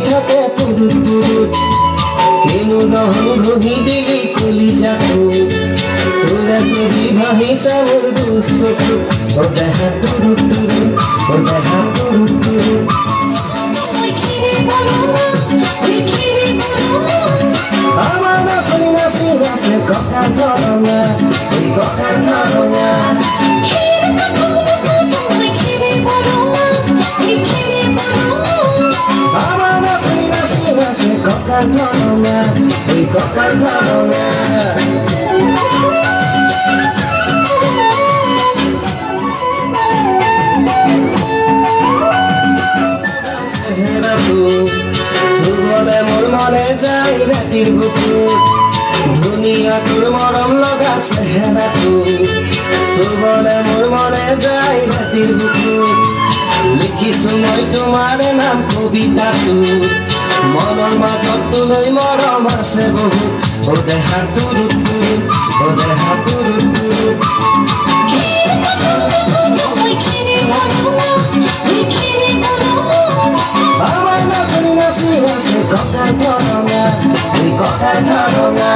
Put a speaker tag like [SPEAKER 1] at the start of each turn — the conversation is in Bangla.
[SPEAKER 1] থাকে পুরুত পুরুত কেনু নহং ঘহি দিলি কলি যাতো তোরা যদি ভাহিসা মোর দুচকু ও দেহা তুরুত তুরুত ও দেহা তুরুত তুরুত আমার নাচনি নাচি আছে ককাল ধরঙা ওই ককাল ধরঙা আমার নাচনি নাচি আছে ককাল ধরঙা ওই ককাল ধরঙা সুবলে মোর মনে যায় রাতির বুকুত ধুনিয়া তোর মরম লগা চেহেরাটো সুবলে মোর মনে যায় রাতির বুকুত লিখিছো মই তোমাৰ নাম কবিতাটো মনৰ মাজত তোলৈ মৰম আছে বহুত ও দেহা তুৰুত তুৰুত ও দেহা তুৰুত তুৰুত আমার নাচনি নাচি আছে ককাল ধরঙা ওই ককাল ধরঙা